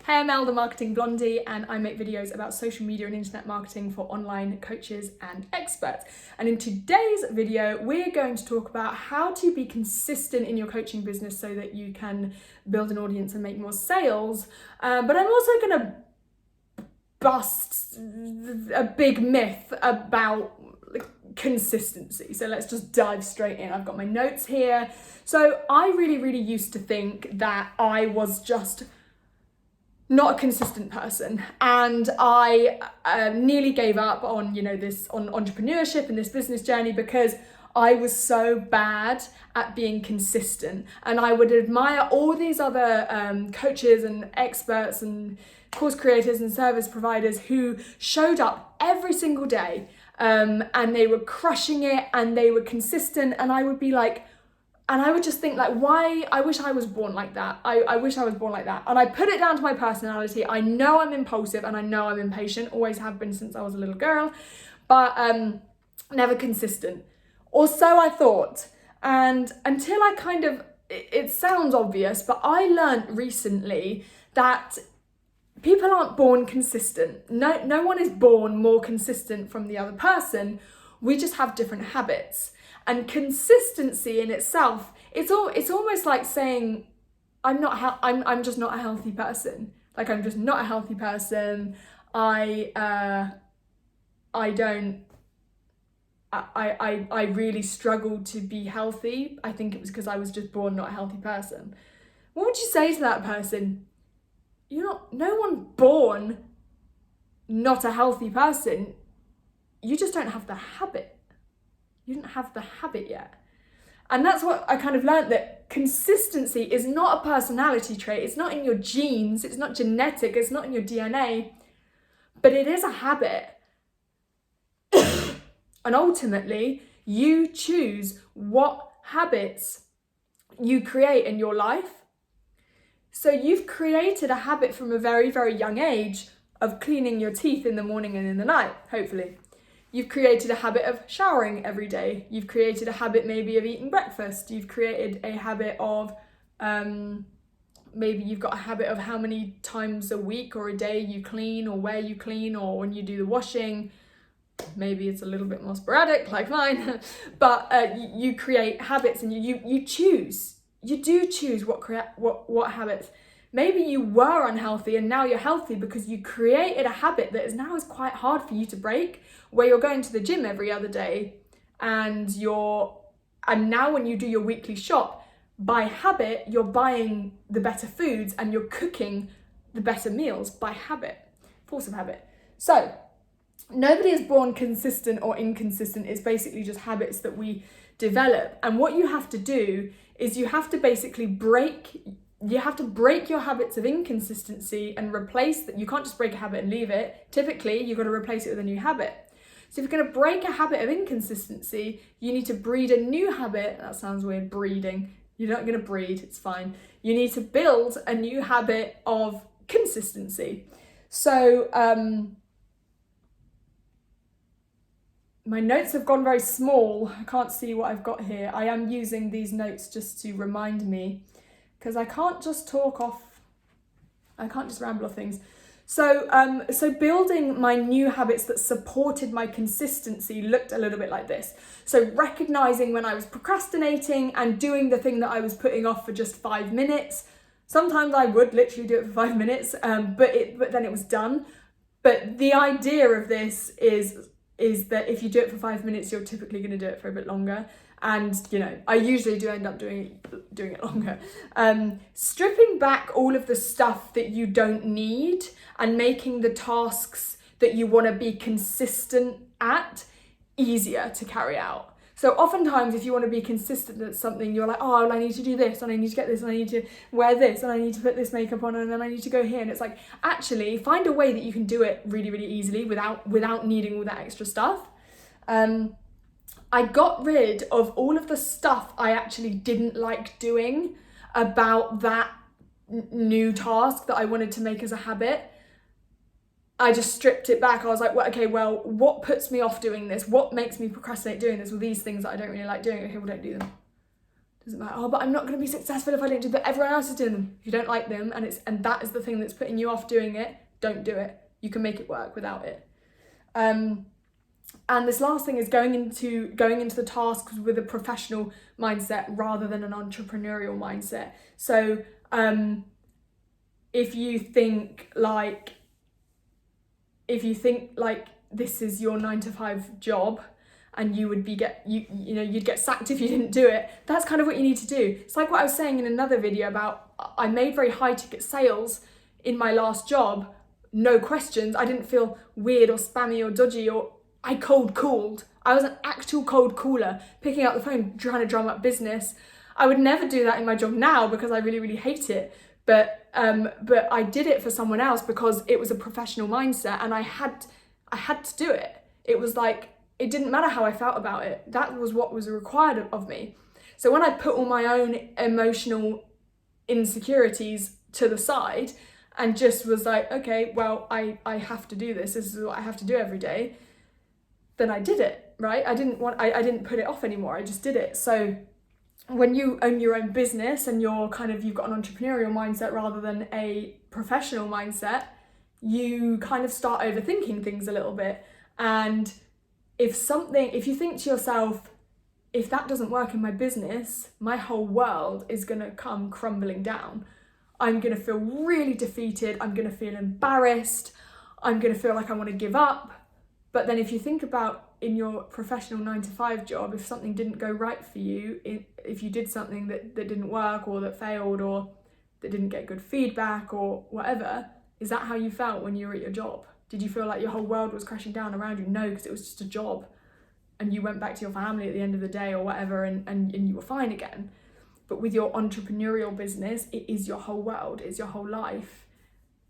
Hey, I'm Elle, the Marketing Blondie, and I make videos about social media and internet marketing for online coaches and experts. And in today's video, we're going to talk about how to be consistent in your coaching business so that you can build an audience and make more sales. But I'm also going to bust a big myth about consistency. So let's just dive straight in. I've got my notes here. So I really used to think that I was just not a consistent person, and I nearly gave up on this on entrepreneurship and this business journey because I was so bad at being consistent. And I would admire all these other coaches and experts and course creators and service providers who showed up every single day, and they were crushing it and they were consistent, and I would be like, and I would just think like, why? I wish I was born like that. I wish I was born like that. And I put it down to my personality. I know I'm impulsive and I know I'm impatient, always have been since I was a little girl, but never consistent. Or so I thought. And until I it sounds obvious, but I learned recently that people aren't born consistent. No one is born more consistent from the other person. We just have different habits. And consistency in itself, it's almost like saying, I'm just not a healthy person. Like, I'm just not a healthy person. I really struggled to be healthy. I think it was because I was just born not a healthy person. What would you say to that person? No one born not a healthy person. You just don't have the habit. You didn't have the habit yet. And that's what I kind of learned, that consistency is not a personality trait. It's not in your genes. It's not genetic. It's not in your DNA. But it is a habit. And ultimately, you choose what habits you create in your life. So you've created a habit from a very young age of cleaning your teeth in the morning and in the night, hopefully. You've created a habit of showering every day. You've created a habit maybe of eating breakfast. You've created a habit of, maybe you've got a habit of how many times a week or a day you clean, or where you clean, or when you do the washing. Maybe it's a little bit more sporadic like mine, but you create habits, and you choose. You do choose what habits. Maybe you were unhealthy and now you're healthy because you created a habit that is quite hard for you to break, where you're going to the gym every other day, and now when you do your weekly shop, by habit, you're buying the better foods and you're cooking the better meals by habit, force of habit. So nobody is born consistent or inconsistent. It's basically just habits that we develop. And what you have to do is you have to basically break your habits of inconsistency and replace that. You can't just break a habit and leave it. Typically, you've got to replace it with a new habit. So if you're going to break a habit of inconsistency, you need to breed a new habit. That sounds weird, breeding. You're not going to breed, it's fine. You need to build a new habit of consistency. So my notes have gone very small. I can't see what I've got here. I am using these notes just to remind me, because I can't just ramble off things. So building my new habits that supported my consistency looked a little bit like this. So recognizing when I was procrastinating and doing the thing that I was putting off for just 5 minutes. Sometimes I would literally do it for 5 minutes, but then it was done. But the idea of this is that if you do it for 5 minutes, you're typically going to do it for a bit longer. And, I usually do end up doing it longer. Stripping back all of the stuff that you don't need and making the tasks that you want to be consistent at easier to carry out. So oftentimes, if you want to be consistent at something, you're like, oh, well, I need to do this, and I need to get this, and I need to wear this, and I need to put this makeup on, and then I need to go here. And it's like, actually, find a way that you can do it really easily without needing all that extra stuff. I got rid of all of the stuff I actually didn't like doing about that new task that I wanted to make as a habit. I just stripped it back. I was like, what puts me off doing this? What makes me procrastinate doing this? Well, these things that I don't really like doing. Okay, well, don't do them. Doesn't matter. Oh, but I'm not going to be successful if I don't do that. Everyone else is doing them. If you don't like them and that is the thing that's putting you off doing it, don't do it. You can make it work without it. And this last thing is going into the tasks with a professional mindset rather than an entrepreneurial mindset. So if you think like this is your 9-to-5 job and you'd get sacked if you didn't do it, that's kind of what you need to do. It's like what I was saying in another video about, I made very high ticket sales in my last job, no questions. I didn't feel weird or spammy or dodgy, or I cold called. I was an actual cold caller, picking up the phone, trying to drum up business. I would never do that in my job now because I really, really hate it. But I did it for someone else because it was a professional mindset and I had to do it. It was like, it didn't matter how I felt about it. That was what was required of me. So when I put all my own emotional insecurities to the side and just was like, okay, well, I have to do this. This is what I have to do every day. Then I did it, right? I didn't put it off anymore. I just did it. So when you own your own business and you've got an entrepreneurial mindset rather than a professional mindset, you kind of start overthinking things a little bit. And if you think to yourself, if that doesn't work in my business, my whole world is going to come crumbling down. I'm going to feel really defeated. I'm going to feel embarrassed. I'm going to feel like I want to give up. But then if you think about in your professional 9-to-5 job, if something didn't go right for you, if you did something that didn't work or that failed or that didn't get good feedback or whatever, is that how you felt when you were at your job? Did you feel like your whole world was crashing down around you? No, because it was just a job and you went back to your family at the end of the day or whatever and you were fine again. But with your entrepreneurial business, it is your whole world, it's your whole life.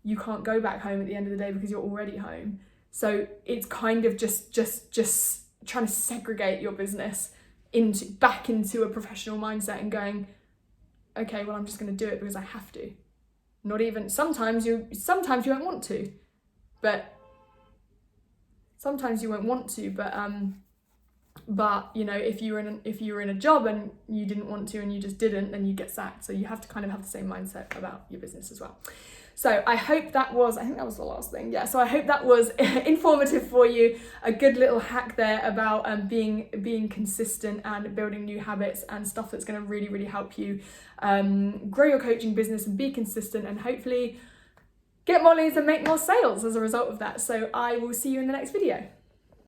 You can't go back home at the end of the day because you're already home. So it's kind of just trying to segregate your business back into a professional mindset and going, okay, well, I'm just going to do it because I have to. Not even, sometimes you won't want to, but sometimes you won't want to, but you know, if you were in a job and you didn't want to and you just didn't, then you get sacked. So you have to kind of have the same mindset about your business as well. So I think that was the last thing. Yeah, so I hope that was informative for you. A good little hack there about being consistent and building new habits and stuff that's going to really, really help you grow your coaching business and be consistent and hopefully get more leads and make more sales as a result of that. So I will see you in the next video.